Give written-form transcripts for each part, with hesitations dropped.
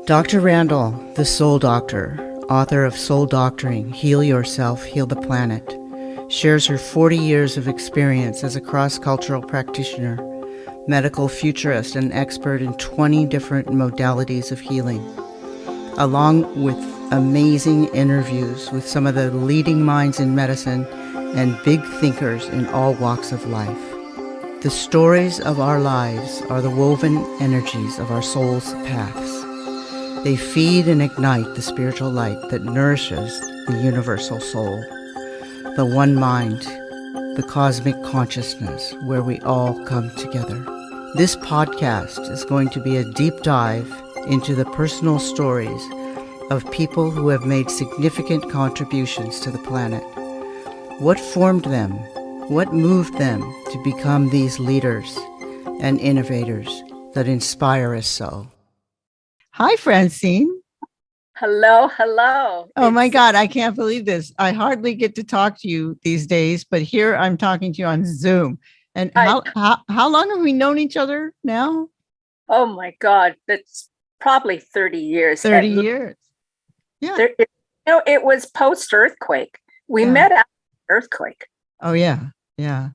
Dr. Randall, the Soul Doctor, author of Soul Doctoring, Heal Yourself, Heal the Planet, shares her 40 years of experience as a cross-cultural practitioner, medical futurist, and expert in 20 different modalities of healing, along with amazing interviews with some of the leading minds in medicine and big thinkers in all walks of life. The stories of our lives are the woven energies of our soul's paths. They feed and ignite the spiritual light that nourishes the universal soul, the one mind, the cosmic consciousness where we all come together. This podcast is going to be a deep dive into the personal stories of people who have made significant contributions to the planet. What formed them? What moved them to become these leaders and innovators that inspire us so? Hi, Francine. Hello, hello. Oh my God, I can't believe this. I hardly get to talk to you these days, but here I'm talking to you on Zoom. And how long have we known each other now? Oh my God, that's probably 30 years. 30 years. Yeah. It was post-earthquake. We met after earthquake. Oh, yeah. Yeah.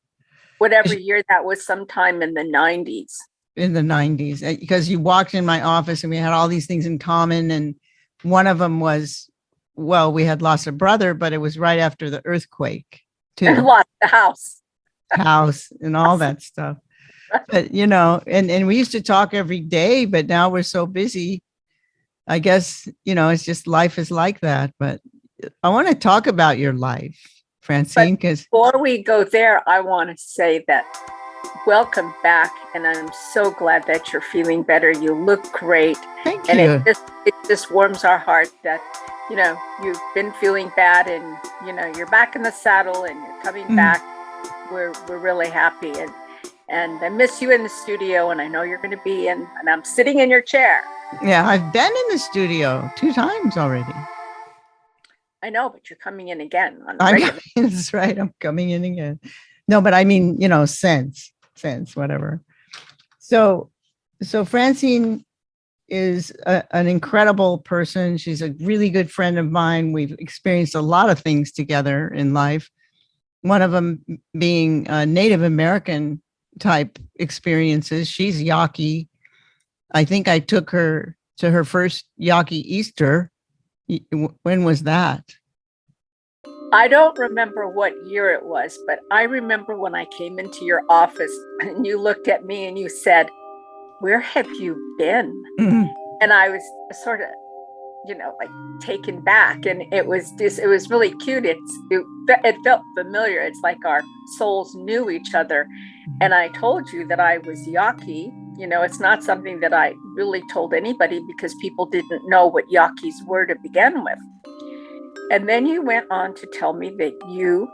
Whatever year that was, sometime in the 90s. In the 90s, because you walked in my office and we had all these things in common. And one of them was, well, we had lost a brother, but it was right after the earthquake too. And lost the house and all that stuff. But, and we used to talk every day, but now we're so busy. I guess, it's just life is like that. But I want to talk about your life, Francine, because before we go there, I want to say that welcome back, and I'm so glad that you're feeling better. You look great. Thank you. And it just warms our heart that you've been feeling bad, and you're back in the saddle and you're coming back. We're really happy, and I miss you in the studio, and I know you're going to be in, and I'm sitting in your chair. Yeah, I've been in the studio 2 times already. I know, but you're coming in again. That's right. I'm coming in again. No, but I mean, since whatever. So Francine is an incredible person. She's a really good friend of mine. We've experienced a lot of things together in life. One of them being Native American type experiences. She's Yaqui. I think I took her to her first Yaqui Easter. When was that? I don't remember what year it was, but I remember when I came into your office and you looked at me and you said, "Where have you been?" Mm-hmm. And I was sort of, taken back, and it was really cute. It felt familiar. It's like our souls knew each other. And I told you that I was Yaqui. It's not something that I really told anybody because people didn't know what Yaquis were to begin with. And then you went on to tell me that you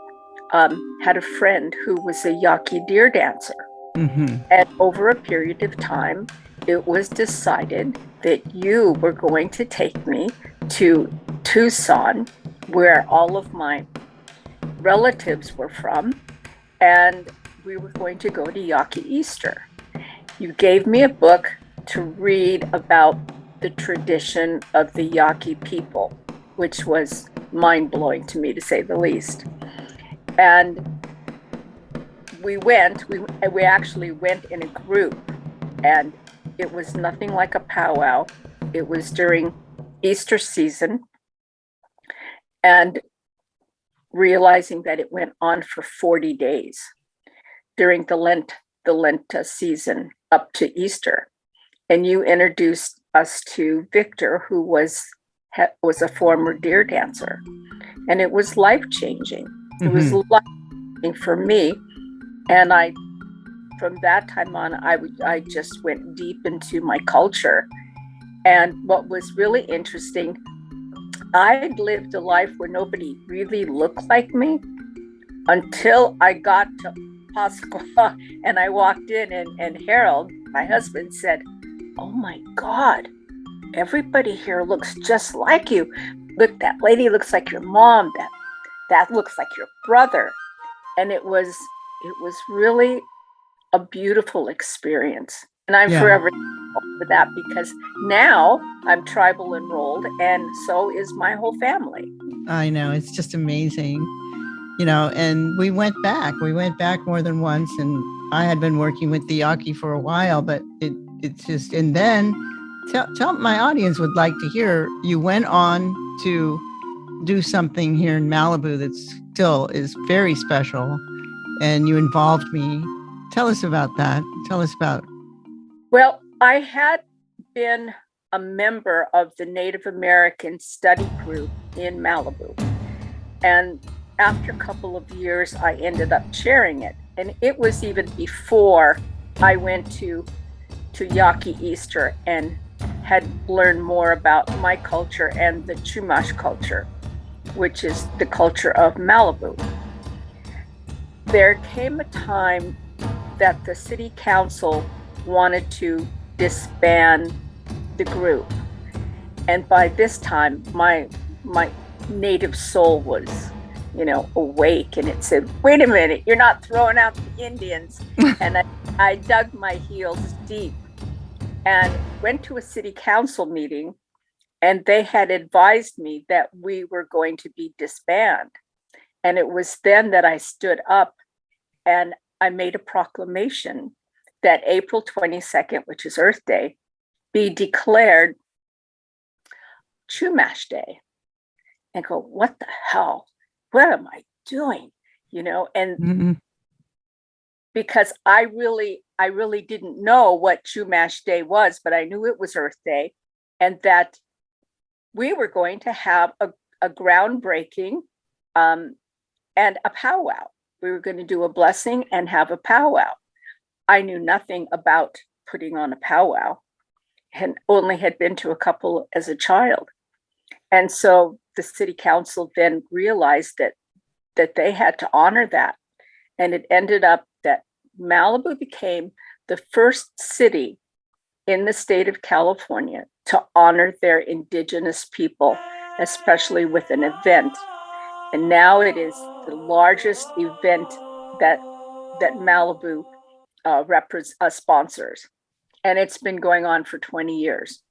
had a friend who was a Yaqui deer dancer. Mm-hmm. And over a period of time, it was decided that you were going to take me to Tucson, where all of my relatives were from, and we were going to go to Yaqui Easter. You gave me a book to read about the tradition of the Yaqui people, which was mind-blowing to me, to say the least. And we actually went in a group, and it was nothing like a powwow. It was during Easter season, and realizing that it went on for 40 days during the Lent season up to Easter. And you introduced us to Victor, who was a former deer dancer, and it was life-changing. It was life-changing for me, and from that time on, I just went deep into my culture. And what was really interesting, I'd lived a life where nobody really looked like me until I got to Pascua, and I walked in, and Harold, my husband, said, "Oh my God, everybody here looks just like you. Look, that lady looks like your mom. That looks like your brother." And it was really a beautiful experience. And I'm forever over that because now I'm tribal enrolled, and so is my whole family. I know, it's just amazing. And we went back more than once, and I had been working with the Yaqui for a while, but it's just, and then tell my audience would like to hear, you went on to do something here in Malibu that still is very special, and you involved me. Tell us about that. Tell us about. Well, I had been a member of the Native American study group in Malibu. And after a couple of years, I ended up chairing it. And it was even before I went to Yaqui Easter and had learned more about my culture and the Chumash culture, which is the culture of Malibu. There came a time that the city council wanted to disband the group. And by this time, my native soul was, awake, and it said, wait a minute, you're not throwing out the Indians. And I dug my heels deep and went to a city council meeting, and they had advised me that we were going to be disbanded. And it was then that I stood up and I made a proclamation that April 22nd, which is Earth Day, be declared Chumash Day. And go, what the hell? What am I doing? And because I really didn't know what Chumash Day was, but I knew it was Earth Day, and that we were going to have a groundbreaking and a powwow. We were going to do a blessing and have a powwow. I knew nothing about putting on a powwow and only had been to a couple as a child. And so the city council then realized that they had to honor that. And it ended up that Malibu became the first city in the state of California to honor their indigenous people, especially with an event. And now it is the largest event that Malibu sponsors. And it's been going on for 20 years.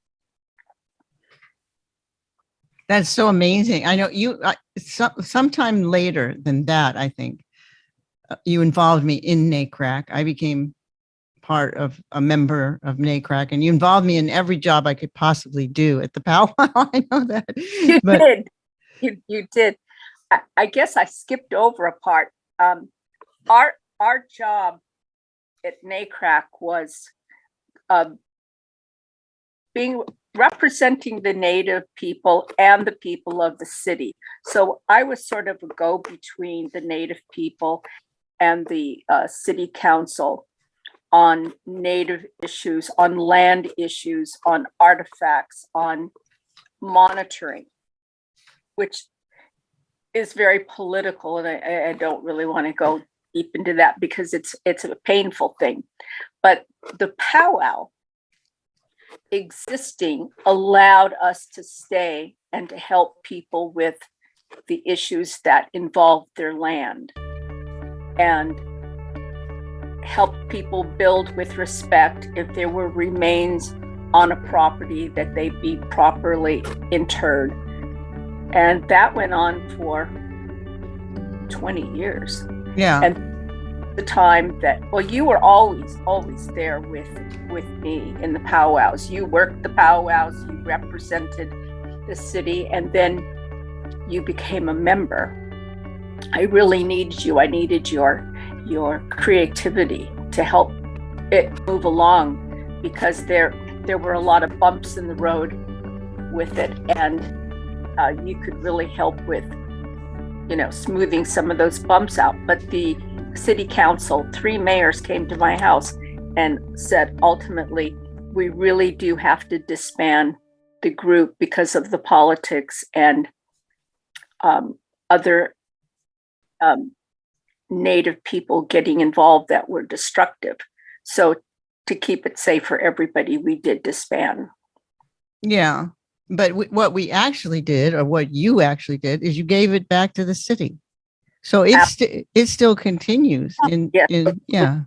That's so amazing. I know you, sometime later than that, I think, you involved me in NACRAC. I became part of a member of NACRAC, and you involved me in every job I could possibly do at the powwow. I know that. You did. You did. I guess I skipped over a part. Our job at NACRAC was representing the Native people and the people of the city. So I was sort of a go-between the Native people and the city council on Native issues, on land issues, on artifacts, on monitoring, which is very political, and I don't really want to go deep into that because it's a painful thing. But the powwow existing allowed us to stay and to help people with the issues that involved their land and help people build with respect. If there were remains on a property, that they be properly interred. And that went on for 20 years. Yeah. And the time that, well, you were always there with me in the powwows. You worked the powwows, you represented the city, and then you became a member. I really needed you. I needed your creativity to help it move along, because there were a lot of bumps in the road with it, and you could really help with, smoothing some of those bumps out. But the city council, 3 mayors came to my house and said, ultimately, we really do have to disband the group because of the politics and other Native people getting involved that were destructive. So to keep it safe for everybody, we did disband. Yeah. But what we actually did, or what you actually did, is you gave it back to the city. So it still continues. Yeah.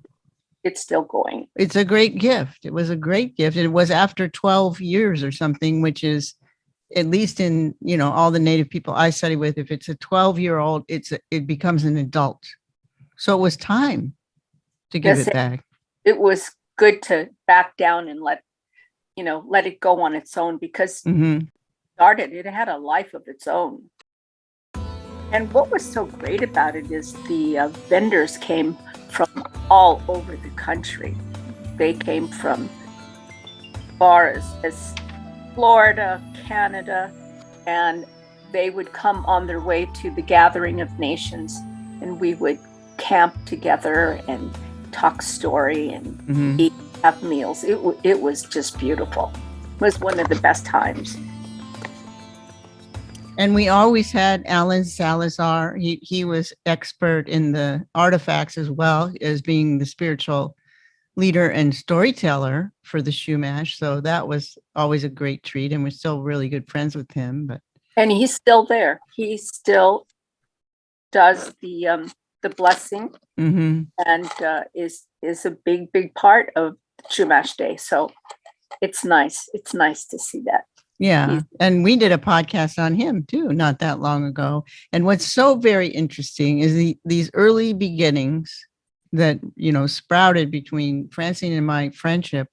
It's still going. It's a great gift. It was a great gift. It was after 12 years or something, which is, at least in, all the Native people I study with, if it's a 12-year-old, it becomes an adult. So it was time to give it back. It was good to back down and let it go on its own, because it had a life of its own. And what was so great about it is the vendors came from all over the country. They came from far as Florida, Canada, and they would come on their way to the Gathering of Nations, and we would camp together and talk story and eat, have meals. It was just beautiful. It was one of the best times. And we always had Alan Salazar. He was expert in the artifacts as well as being the spiritual leader and storyteller for the Chumash. So that was always a great treat, and we're still really good friends with him. And he's still there. He still does the blessing, and is a big part of Chumash Day. So it's nice. It's nice to see that. Yeah. And we did a podcast on him too, not that long ago. And what's so very interesting is these early beginnings that, sprouted between Francine and my friendship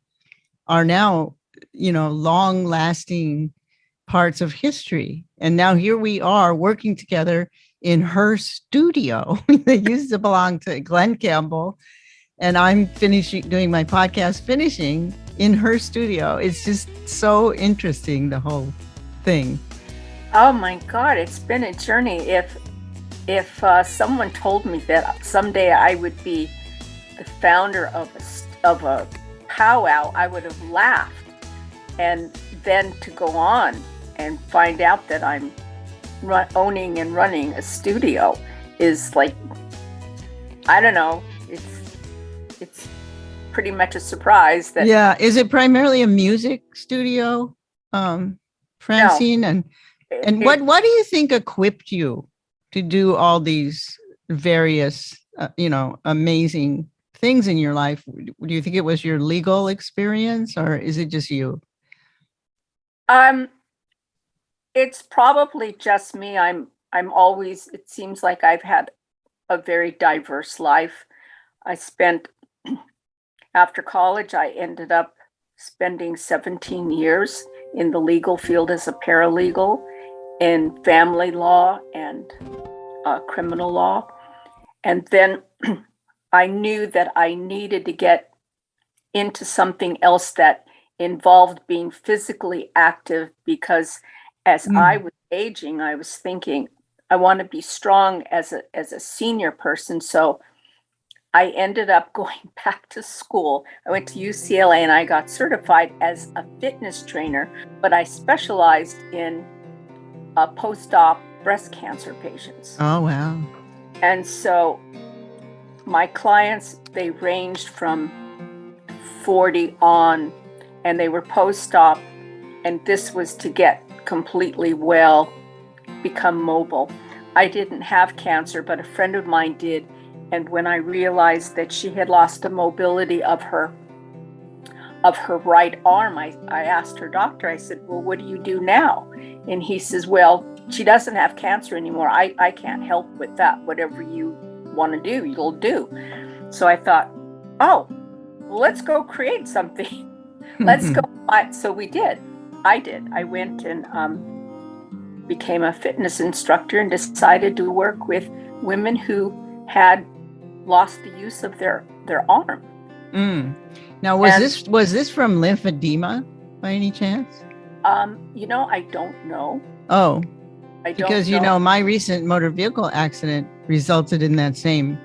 are now, long lasting parts of history. And now here we are working together in her studio that used to belong to Glenn Campbell. And I'm doing my podcast, finishing in her studio. It's just so interesting, the whole thing. Oh my God, it's been a journey. If someone told me that someday I would be the founder of a powwow, I would have laughed. And then to go on and find out that I'm owning and running a studio is like, I don't know, it's pretty much a surprise. That is it primarily a music studio, Francine? No. And what do you think equipped you to do all these various amazing things in your life? Do you think it was your legal experience, or is it just you? It's probably just me. I'm always, it seems like I've had a very diverse life. After college, I ended up spending 17 years in the legal field as a paralegal in family law and criminal law. And then I knew that I needed to get into something else that involved being physically active, because as I was aging, I was thinking, I want to be strong as a senior person. So I ended up going back to school. I went to UCLA and I got certified as a fitness trainer, but I specialized in post-op breast cancer patients. Oh, wow. And so my clients, they ranged from 40 on, and they were post-op, and this was to get completely well, become mobile. I didn't have cancer, but a friend of mine did. And when I realized that she had lost the mobility of her right arm, I asked her doctor, I said, well, what do you do now? And he says, well, she doesn't have cancer anymore. I can't help with that. Whatever you want to do, you'll do. So I thought, oh, well, let's go create something. Let's go. So we did. I did. I went and became a fitness instructor and decided to work with women who had lost the use of their arm. Now, was this from lymphedema by any chance? I don't know. Oh, because my recent motor vehicle accident resulted in that same,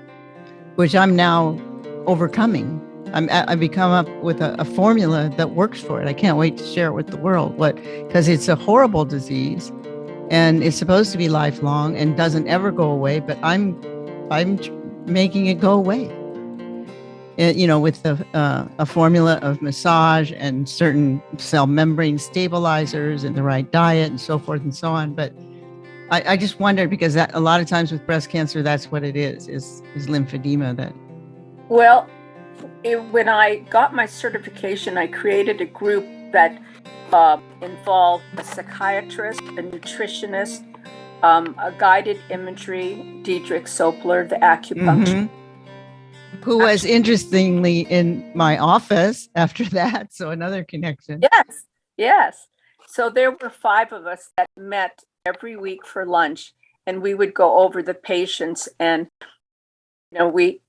which I'm now overcoming. I've become up with a formula that works for it. I can't wait to share it with the world. Because it's a horrible disease, and it's supposed to be lifelong and doesn't ever go away. But I'm making it go away. With a formula of massage and certain cell membrane stabilizers and the right diet and so forth and so on. But I just wondered, because a lot of times with breast cancer, that's what it is lymphedema. Well, when I got my certification, I created a group that involved a psychiatrist, a nutritionist, a guided imagery, Diedrich Sopler, the acupuncture. Who was interestingly in my office after that. So another connection. Yes. So there were 5 of us that met every week for lunch, and we would go over the patients, and we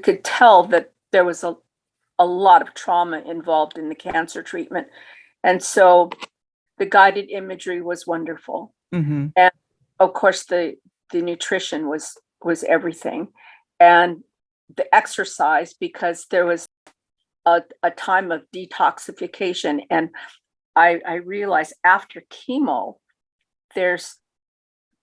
could tell that there was a lot of trauma involved in the cancer treatment. And so the guided imagery was wonderful. And of course the nutrition was everything, and the exercise, because there was a time of detoxification. And I realized after chemo, there's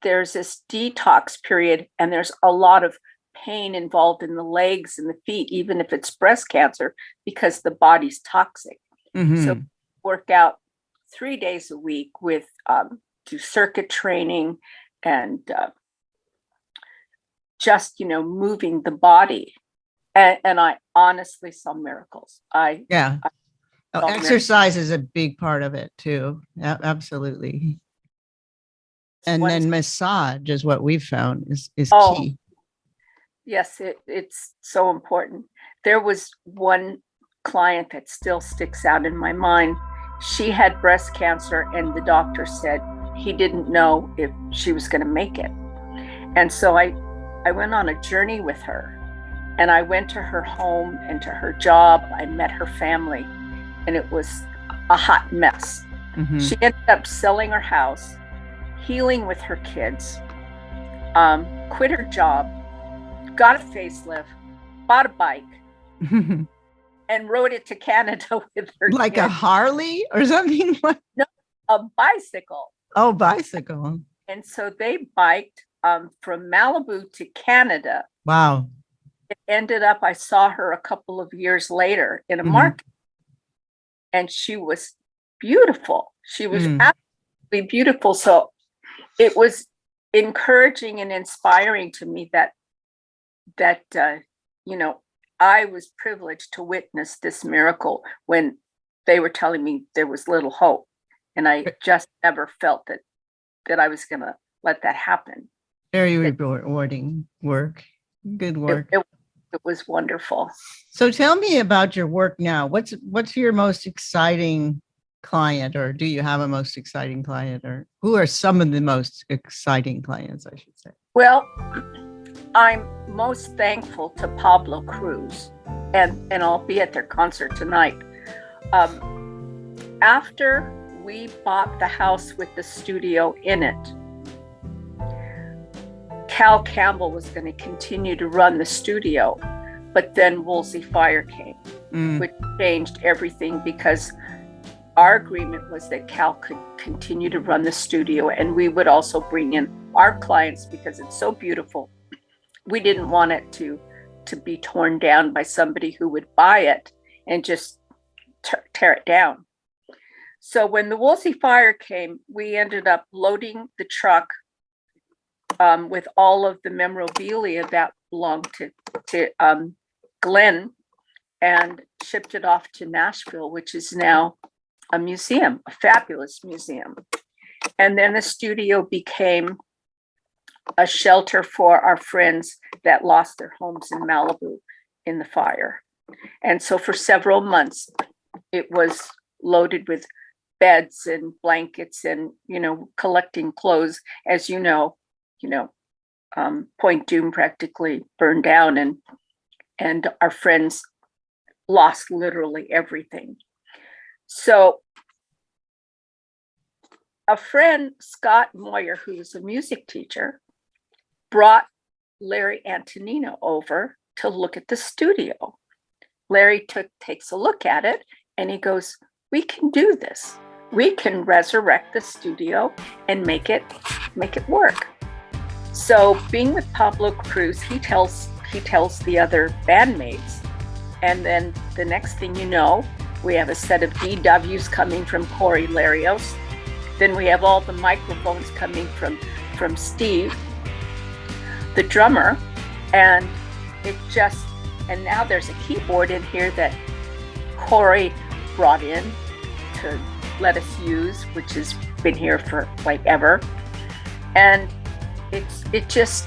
this detox period, and there's a lot of pain involved in the legs and the feet, even if it's breast cancer, because the body's toxic. So work out 3 days a week with do circuit training and just moving the body, and I honestly saw miracles. Exercise is a big part of it too. Absolutely. And then massage is what we've found is key. Yes, it's so important. There was one client that still sticks out in my mind. She had breast cancer, and the doctor said he didn't know if she was going to make it. And so I went on a journey with her, and I went to her home and to her job. I met her family, and it was a hot mess. She ended up selling her house, healing with her kids, quit her job, got a facelift, bought a bike, and rode it to Canada with her. Like kids. A Harley or something? No, a bicycle. Oh, bicycle. And so they biked from Malibu to Canada. Wow. It ended up, I saw her a couple of years later in a market, and she was beautiful. She was absolutely beautiful. So it was encouraging and inspiring to me that I was privileged to witness this miracle when they were telling me there was little hope. And I just never felt that I was going to let that happen. Very rewarding work. Good work. It was wonderful. So tell me about your work now. What's your most exciting client, or do you have a most exciting client, or who are some of the most exciting clients, I should say? Well, I'm most thankful to Pablo Cruz, and I'll be at their concert tonight. After we bought the house with the studio in it, Cal Campbell was going to continue to run the studio, but then Woolsey Fire came, which changed everything, because our agreement was that Cal could continue to run the studio, and we would also bring in our clients because it's so beautiful. We didn't want it to be torn down by somebody who would buy it and just tear it down. So when the Woolsey Fire came, we ended up loading the truck with all of the memorabilia that belonged to Glenn, and shipped it off to Nashville, which is now a museum, a fabulous museum. And then the studio became a shelter for our friends that lost their homes in Malibu in the fire. And so for several months, it was loaded with beds and blankets and, collecting clothes. As Point Dume practically burned down, and our friends lost literally everything. So a friend, Scott Moyer, who was a music teacher, brought Larry Antonino over to look at the studio. Larry takes a look at it, and he goes, "We can do this. We can resurrect the studio and make it work." So being with Pablo Cruz, he tells the other bandmates, and then the next thing you know, we have a set of DWs coming from Corey Larios. Then we have all the microphones coming from Steve, the drummer, and it just And now there's a keyboard in here that Corey brought in to let us use, which has been here for like ever. And it just,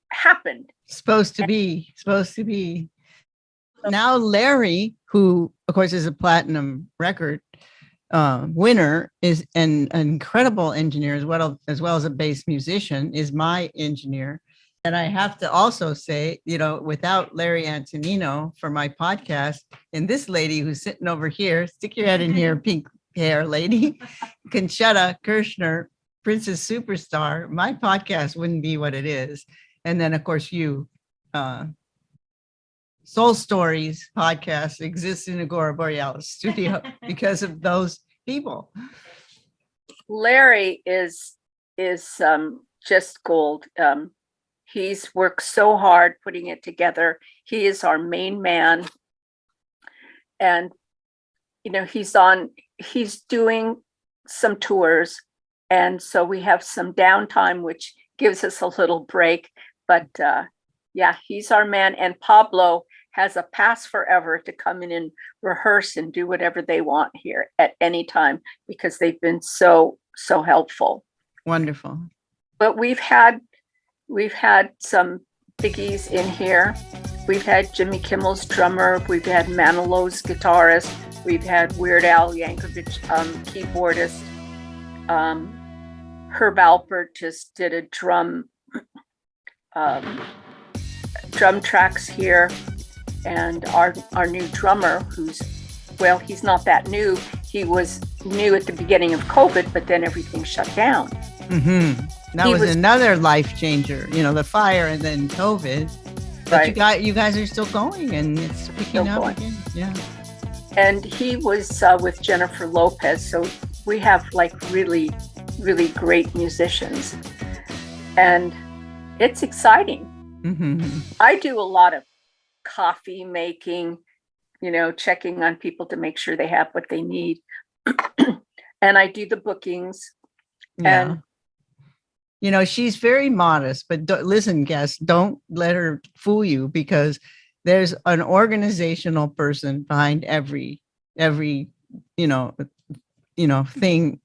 happened. Supposed to be. Now Larry, who of course is a platinum record winner, is an incredible engineer as well as a bass musician, is my engineer. And I have to also say, without Larry Antonino for my podcast, and this lady who's sitting over here, stick your head in here, pink hair lady, Conchetta Kirshner, Princess Superstar, my podcast wouldn't be what it is. And then, of course, you, Soul Stories podcast exists in Agora Borealis studio because of those people. Larry is just gold. He's worked so hard putting it together. He is our main man. And, he's doing some tours. And so we have some downtime, which gives us a little break. But he's our man. And Pablo has a pass forever to come in and rehearse and do whatever they want here at any time, because they've been so helpful. Wonderful. But we've had some biggies in here. We've had Jimmy Kimmel's drummer. We've had Manilo's guitarist. We've had Weird Al Yankovic keyboardist. Herb Alpert just did a drum tracks here. And our new drummer, he's not that new. He was new at the beginning of COVID, but then everything shut down. Mm-hmm. That was another life changer, the fire and then COVID. But right. You guys are still going, and it's picking up again. Yeah. And he was with Jennifer Lopez, so we have like really, really great musicians, and it's exciting. Mm-hmm. I do a lot of coffee making, checking on people to make sure they have what they need, and I do the bookings. Yeah. And she's very modest, but listen, guests, don't let her fool you, because there's an organizational person behind every thing,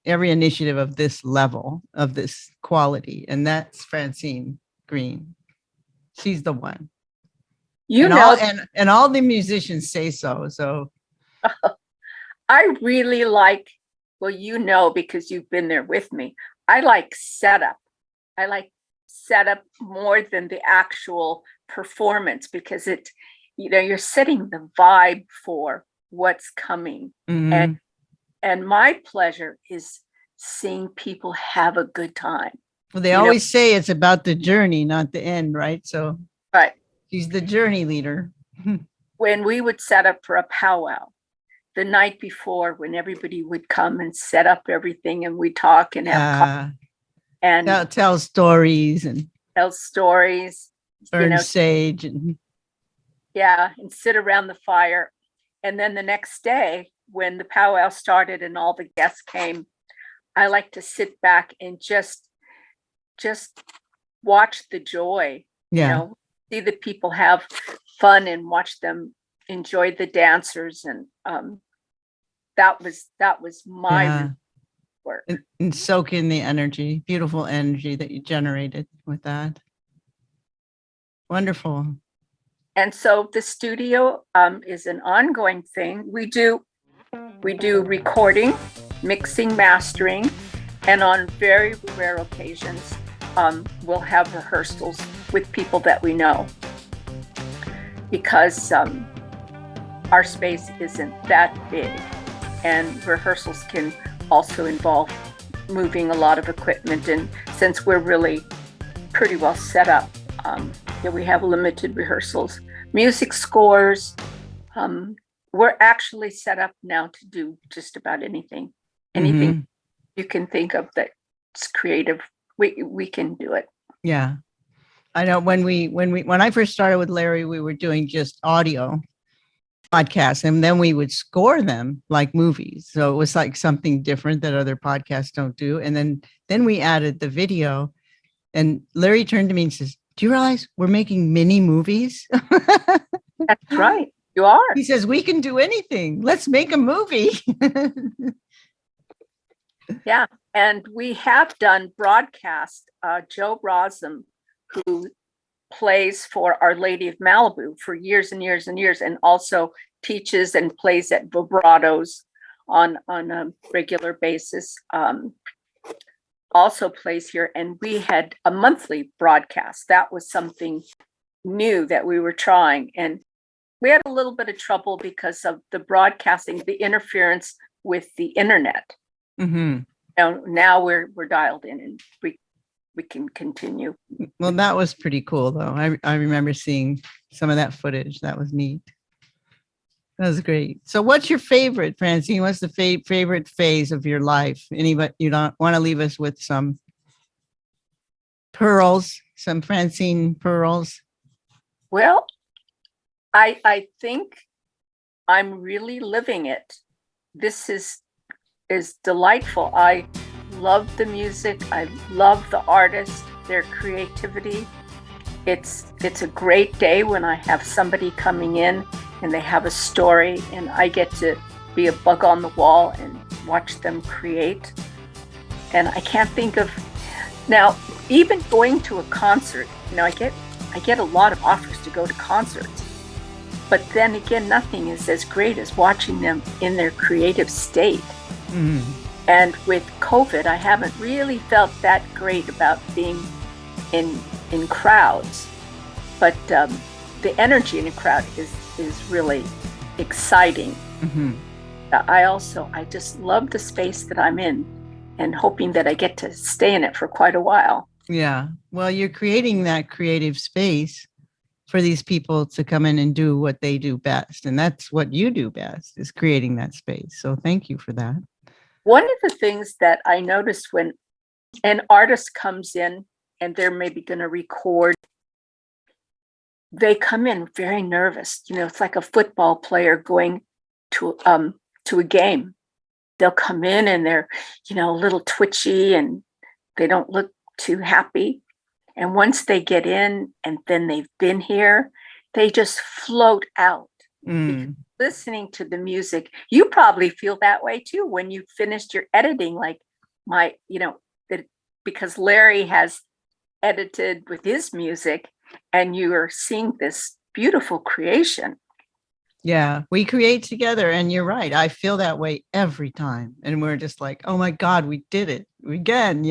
every initiative of this level, of this quality. And that's Francine Greene. She's the one. And all the musicians say so. So I really like, because you've been there with me. I like setup. I like setup more than the actual performance, because you're setting the vibe for what's coming. Mm-hmm. And my pleasure is seeing people have a good time. Well, they always say it's about the journey, not the end, right? So right. She's the journey leader. When we would set up for a powwow, the night before, when everybody would come and set up everything, and we talk and have coffee and tell stories and burn sage and sit around the fire. And then the next day, when the powwow started and all the guests came, I like to sit back and just watch the joy. See the people have fun and watch them enjoy the dancers, and that was my work. And soak in the energy, beautiful energy that you generated with that. Wonderful. And so the studio is an ongoing thing. We do recording, mixing, mastering, and on very rare occasions, we'll have rehearsals with people that we know, because our space isn't that big, and rehearsals can also involve moving a lot of equipment. And since we're really pretty well set up, we have limited rehearsals. Music scores, we're actually set up now to do just about anything mm-hmm. you can think of that's creative. We can do it. Yeah. I know when I first started with Larry, we were doing just audio podcasts, and then we would score them like movies. So it was like something different that other podcasts don't do. And then we added the video, and Larry turned to me and says, do you realize we're making mini movies? That's right. You are. He says, we can do anything. Let's make a movie. Yeah. And we have done broadcast. Joe Rosum, who plays for Our Lady of Malibu for years and years and years, and also teaches and plays at vibratos on a regular basis. Also plays here, and we had a monthly broadcast. That was something new that we were trying, and we had a little bit of trouble because of the broadcasting, the interference with the internet. Mm-hmm. Now we're dialed in, and we can continue. Well, that was pretty cool, though. I remember seeing some of that footage. That was neat. That was great. So what's your favorite, Francine? What's the favorite phase of your life? Anybody, you don't want to leave us with some pearls, some Francine pearls? Well, I think I'm really living it. This is delightful. I love the music. I love the artists, their creativity. It's a great day when I have somebody coming in and they have a story, and I get to be a bug on the wall and watch them create. And I can't think of now, even going to a concert, I get a lot of offers to go to concerts. But then again, nothing is as great as watching them in their creative state. Mm-hmm. And with COVID, I haven't really felt that great about being in crowds. But the energy in a crowd is really exciting. Mm-hmm. I just love the space that I'm in, and hoping that I get to stay in it for quite a while. Yeah. Well, you're creating that creative space for these people to come in and do what they do best. And that's what you do best, is creating that space. So thank you for that. One of the things that I noticed when an artist comes in and they're maybe going to record, they come in very nervous. It's like a football player going to a game. They'll come in and they're, a little twitchy and they don't look too happy. And once they get in and then they've been here, they just float out. Listening to the music, you probably feel that way too when you finished your editing, like because Larry has edited with his music and you are seeing this beautiful creation. Yeah, we create together, and you're right. I feel that way every time. And we're just like, oh my God, we did it again,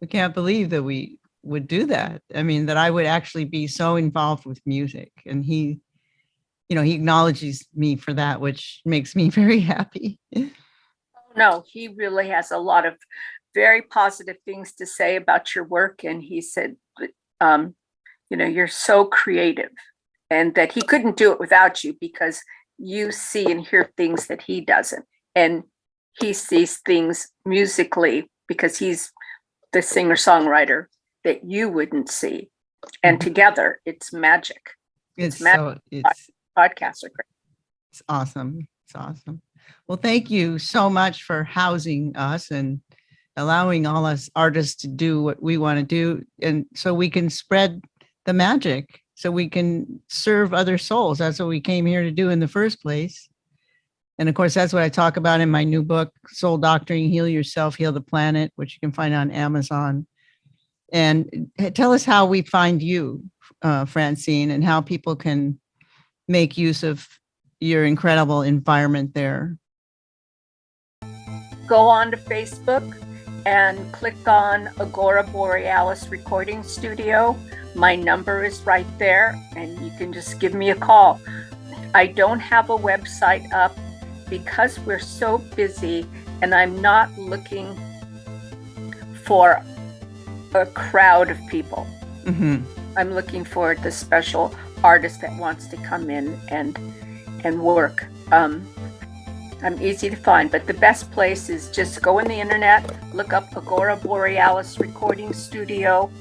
We can't believe that we would do that. I mean, that I would actually be so involved with music. And he acknowledges me for that, which makes me very happy. No, he really has a lot of very positive things to say about your work. And he said, you're so creative, and that he couldn't do it without you because you see and hear things that he doesn't. And he sees things musically because he's the singer-songwriter that you wouldn't see. And together, it's magic. It's magic. Podcasts are great. It's awesome. It's awesome. Well, thank you so much for housing us and allowing all us artists to do what we want to do, and so we can spread the magic, so we can serve other souls. That's what we came here to do in the first place. And of course, that's what I talk about in my new book, Soul Doctoring, Heal Yourself, Heal the Planet, which you can find on Amazon. And tell us how we find you, Francine, and how people can make use of your incredible environment there. Go on to Facebook and click on Agora Borealis Recording Studio. My number is right there, and you can just give me a call. I don't have a website up because we're so busy, and I'm not looking for a crowd of people. Mm-hmm. I'm looking for the special artist that wants to come in and work. I'm easy to find, but the best place is just go on the internet, look up Agora Borealis Recording Studio,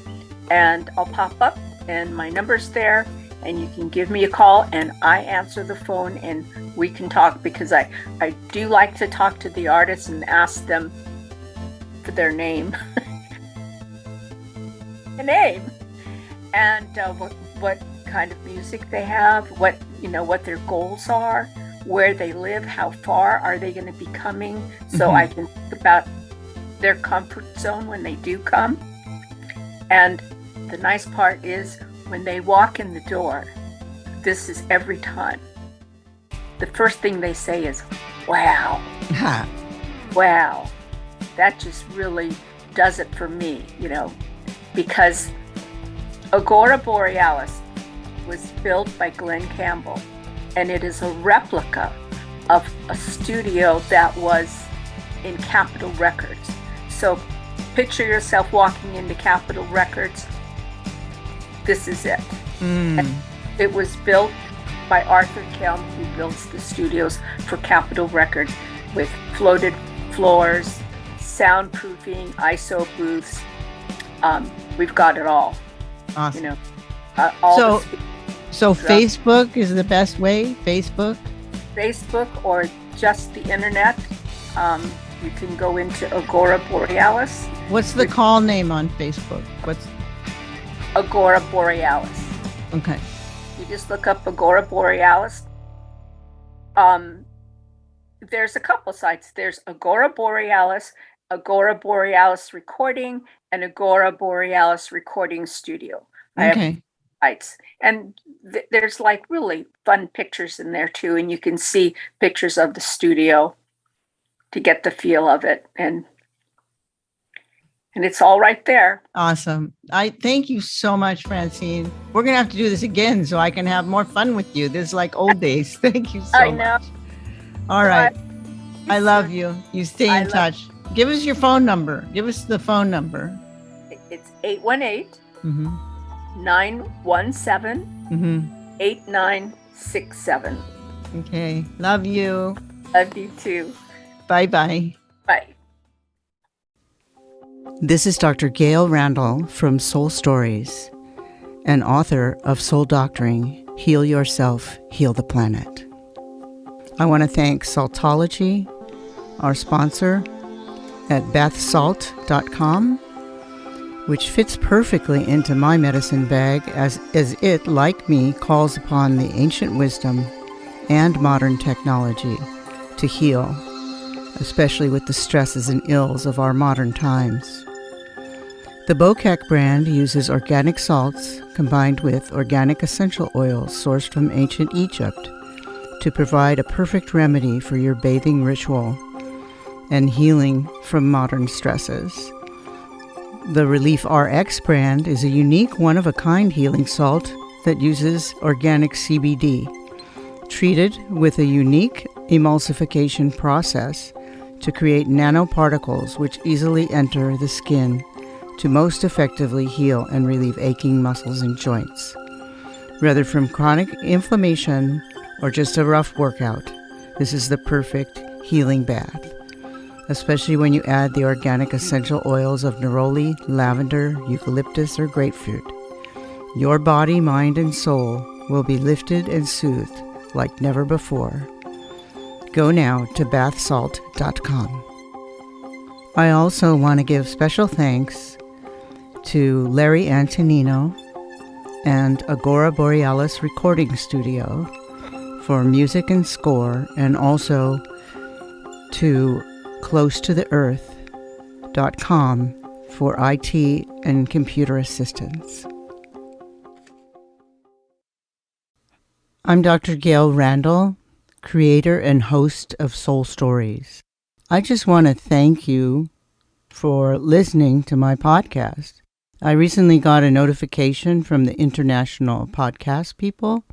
and I'll pop up, and my number's there, and you can give me a call, and I answer the phone, and we can talk, because I do like to talk to the artists and ask them for their name. A name. and what kind of music they have, what their goals are, where they live, how far are they going to be coming, so I can think about their comfort zone when they do come. And the nice part is when they walk in the door, this is every time, the first thing they say is, wow. Wow. That just really does it for me, because Agora Borealis was built by Glenn Campbell, and it is a replica of a studio that was in Capitol Records. So picture yourself walking into Capitol Records. This is it. It was built by Arthur Kelm, who builds the studios for Capitol Records, with floated floors, soundproofing, ISO booths. We've got it all. Awesome. So Facebook is the best way? Facebook or just the internet. You can go into Agora Borealis. What's the call name on Facebook? What's Agora Borealis? Okay. You just look up Agora Borealis. There's a couple sites. There's Agora Borealis Recording, and Agora Borealis Recording Studio. I have sites, and there's like really fun pictures in there too, and you can see pictures of the studio to get the feel of it, and it's all right there. Awesome. I thank you so much, Francine. We're gonna have to do this again so I can have more fun with you. This is like old days. Thank you so much. All right. I love you. You stay in touch. Give us your phone number. Give us the phone number. It's 818-917-8967. Okay. Love you. Love you too. Bye-bye. Bye. This is Dr. Gail Randall from Soul Stories, and author of Soul Doctoring, Heal Yourself, Heal the Planet. I want to thank Saltology, our sponsor, at bathsalt.com, which fits perfectly into my medicine bag as it, like me, calls upon the ancient wisdom and modern technology to heal, especially with the stresses and ills of our modern times. The Bokek brand uses organic salts combined with organic essential oils sourced from ancient Egypt to provide a perfect remedy for your bathing ritual and healing from modern stresses. The Relief RX brand is a unique one-of-a-kind healing salt that uses organic CBD, treated with a unique emulsification process to create nanoparticles which easily enter the skin to most effectively heal and relieve aching muscles and joints. Whether from chronic inflammation or just a rough workout, this is the perfect healing bath, especially when you add the organic essential oils of neroli, lavender, eucalyptus, or grapefruit. Your body, mind, and soul will be lifted and soothed like never before. Go now to bathsalt.com. I also want to give special thanks to Larry Antonino and Agora Borealis Recording Studio for music and score, and also to closetotheearth.com for IT and computer assistance. I'm Dr. Gail Randall, creator and host of Soul Stories. I just want to thank you for listening to my podcast. I recently got a notification from the International Podcast People,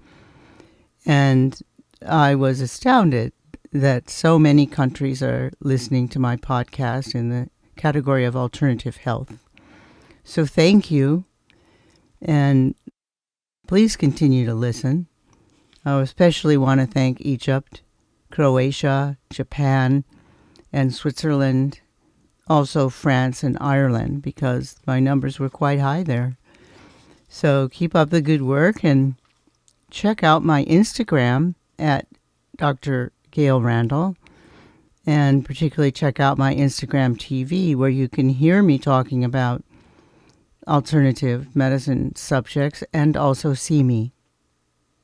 and I was astounded that so many countries are listening to my podcast in the category of alternative health. So thank you, and please continue to listen. I especially want to thank Egypt, Croatia, Japan, and Switzerland, also France and Ireland, because my numbers were quite high there. So keep up the good work and check out my Instagram at Dr. Gail Randall, and particularly check out my Instagram TV, where you can hear me talking about alternative medicine subjects and also see me.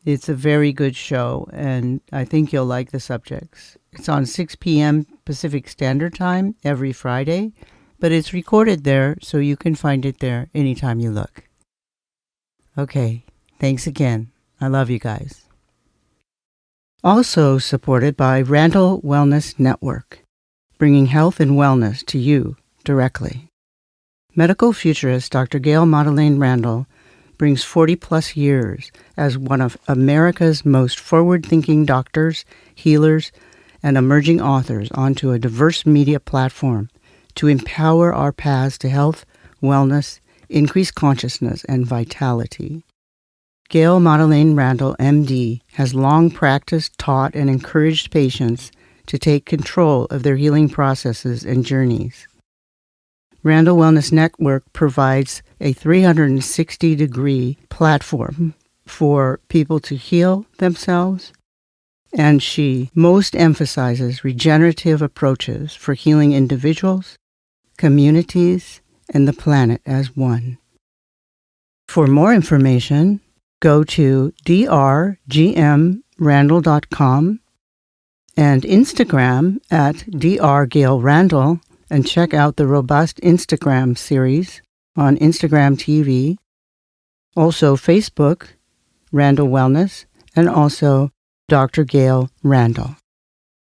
It's a very good show, and I think you'll like the subjects. It's on 6 p.m. Pacific Standard Time every Friday, but it's recorded there, so you can find it there anytime you look. Okay, thanks again. I love you guys. Also supported by Randall Wellness Network, bringing health and wellness to you directly. Medical futurist Dr. Gail Madeleine Randall brings 40-plus years as one of America's most forward-thinking doctors, healers, and emerging authors onto a diverse media platform to empower our paths to health, wellness, increased consciousness, and vitality. Gail Madeleine Randall, MD, has long practiced, taught, and encouraged patients to take control of their healing processes and journeys. Randall Wellness Network provides a 360-degree platform for people to heal themselves, and she most emphasizes regenerative approaches for healing individuals, communities, and the planet as one. For more information, go to drgmrandall.com and Instagram at drgailrandall, and check out the robust Instagram series on Instagram TV, also Facebook, Randall Wellness, and also Dr. Gail Randall.